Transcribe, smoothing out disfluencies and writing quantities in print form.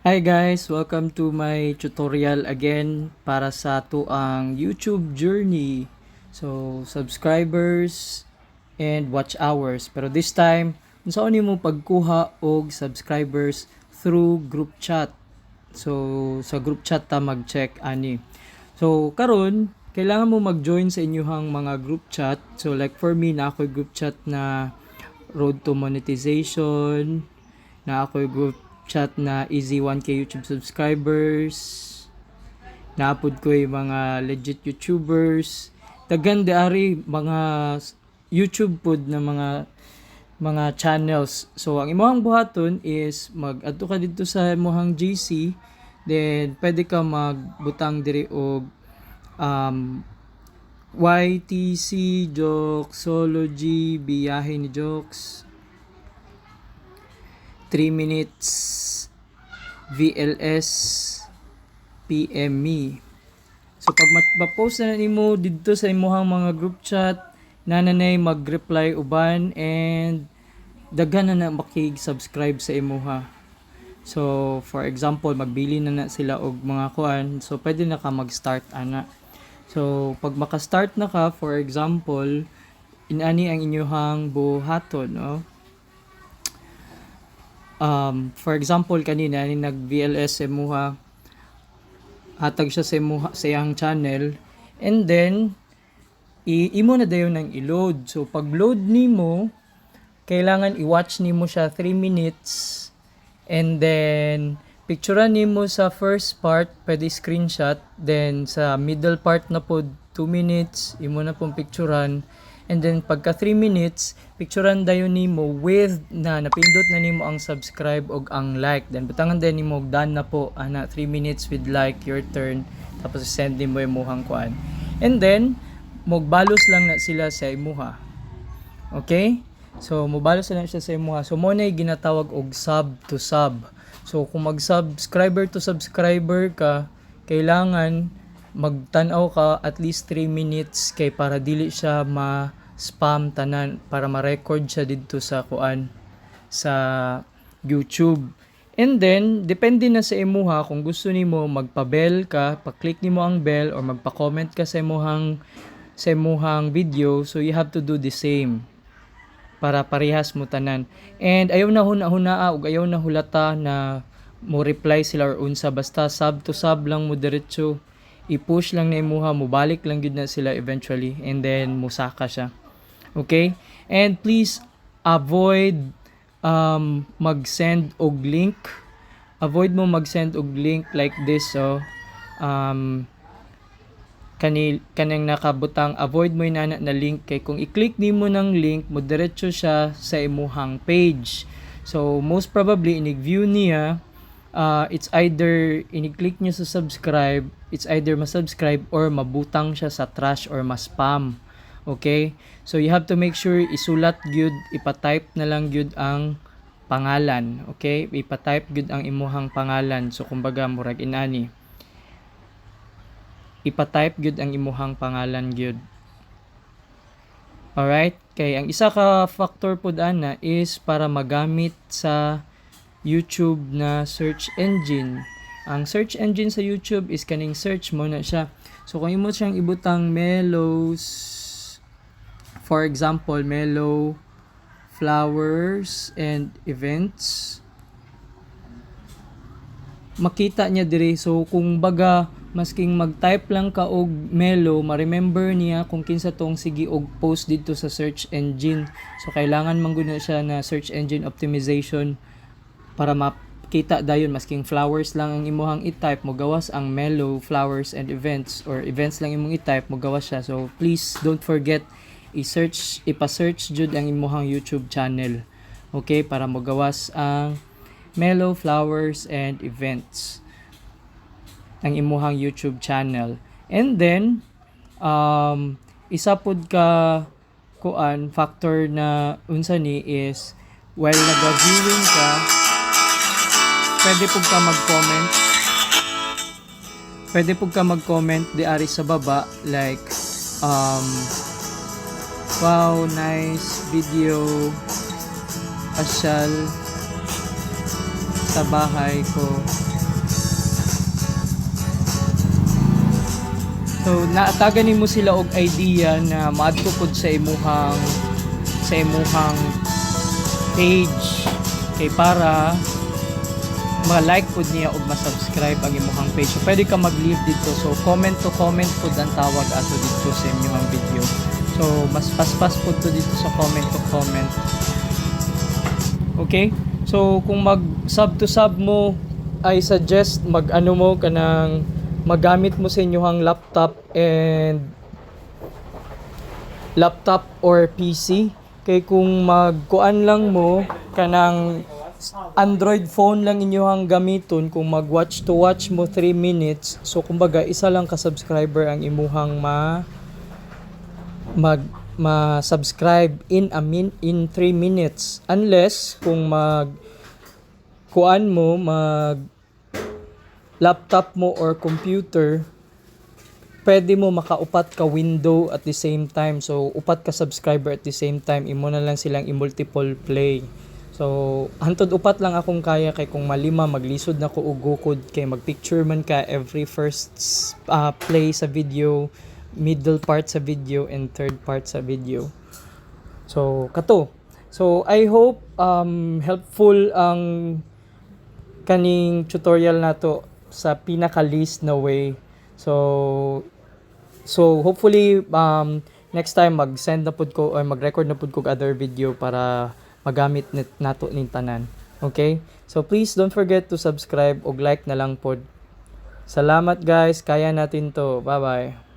Hi guys, welcome to my tutorial again para sa ang YouTube journey. So, subscribers and watch hours. Pero this time, unsaon nimo pagkuha og subscribers through group chat. So, sa group chat ta mag-check ani. So, karon kailangan mo mag-join sa inyong mga group chat. So, like for me, na ako group chat na Road to Monetization, na ako group chat na easy 1k YouTube subscribers, naapod ko yung mga legit YouTubers, daghan ari mga YouTube pod na mga channels. So ang imong buhaton is mag-adto ka dito sa imong GC, then pwede ka magbutang diri og YTC Joxology, biyahe ni Jokes, 3 minutes VLS PM me. So pag ma-post na nimo dito sa imong mga group chat, nanay mag-reply uban and daghan na makig-subscribe sa imuha. So for example, magbili na sila og mga kuan, so pwede na ka mag-start ana. So pag maka-start na ka, for example, inani ang inyong buhaton, no? For example, kanina ni nag-VLS sa imuha, hatag siya sa imuha sa iyang channel, and then imo na dayon nang i-load. So pag load nimo, kailangan i-watch nimo siya 3 minutes, and then picturean nimo sa first part, pwede screenshot, then sa middle part na po 2 minutes imo na pong picturean, and then pagka 3 minutes picturean dayon nimo with na napindot na nimo ang subscribe og ang like, then butangan din nimo og done na po ana 3 minutes with like, your turn, tapos send nimo imong kuan, and then mogbalos lang na sila sa imuha. Okay, so mobalos na siya sa imuha. So mo na ginatawag og sub to sub. So kung mag subscriber to subscriber ka, kailangan magtanaw ka at least 3 minutes kay para dili siya ma-spam tanan, para ma-record siya dito sa kuan sa YouTube. And then depende na sa imuha kung gusto nimo magpa-bell ka, pa-click nimo ang bell, or magpa-comment ka sa imuhang video. So you have to do the same para parehas mo tanan. And ayaw na hunaa ug ayaw na hulata na mo reply sila or unsa, basta sub to sub lang mo diretso, i-push lang na imuha, mo balik lang gud na sila eventually, and then musaka siya. Okay, and please avoid mag-send og link. Avoid mo mag-send og link like this. So kanang nakabutang, avoid mo inana na link, kay kung i-click nimo ng link mo diretso siya sa imuhang page. So most probably inig-view niya, it's either ini-click niya sa subscribe, it's either ma-subscribe or mabutang siya sa trash or ma-spam. Okay, so you have to make sure isulat gyud, ipa-type na lang gyud ang pangalan. Okay, ipa-type gyud ang imuhang pangalan. So kumbaga murag inani, ipa-type gyud ang imuhang pangalan gyud. Alright, kay ang isa ka factor pud ana is para magamit sa YouTube na search engine. Ang search engine sa YouTube is kaning search mo na siya. So kung imo siyang ibutang Melos, for example, Melo Flowers and Events, makita niya diri. So kung baga masking mag-type lang ka og Melo, ma-remember niya kung kinsa tong sige og post dito sa search engine. So kailangan mangguna siya na search engine optimization para makita dayon, masking flowers lang ang imuhang i-type, mo gawas ang Melo Flowers and Events, or events lang imong i-type, mo gawas siya. So please don't forget ipa-search jud ang imuhang YouTube channel. Okay, para mo gawas ang Melo Flowers and Events ang imuhang YouTube channel. And then isa pud ka kuan factor na unsa ni is, while nag-viewing ka, pwede pud ka mag-comment di ari sa baba, like wow, nice video, pasyal sa bahay ko. So naatagan nimo sila og idea na maadto pud sa imuhang page kay para ma-like pud niya og ma-subscribe ang imuhang page. So pwede ka mag-leave dito. So comment to comment pud ang tawag ato dito sa imuhang video. So mas paspas pud to dito sa comment to comment. Okay? So kung mag-sub to sub mo, I suggest mag-ano mo kanang magamit mo sa inyong laptop or PC. Kay kung magkuan lang mo kanang Android phone lang inyong gamiton, kung mag-watch to watch mo 3 minutes, so kumbaga isa lang ka subscriber ang imuhang ma-subscribe in 3 minutes, unless kung mag laptop mo or computer, pwede mo makaupat ka window at the same time. So upat ka subscriber at the same time, imo na lang silang i-multiple play. So hantod upat lang akong kaya, kay kung malima maglisod na ko og gukod, kay magpicture man ka every first play sa video, middle part sa video, and third part sa video. So kato. So I hope helpful ang kaning tutorial nato sa pinaka-least na way. So hopefully next time mag-send na pud ko or mag-record na pud ko other video para magamit nato ning tanan. Okay? So please don't forget to subscribe og like na lang pod. Salamat guys, kaya natin to. Bye-bye.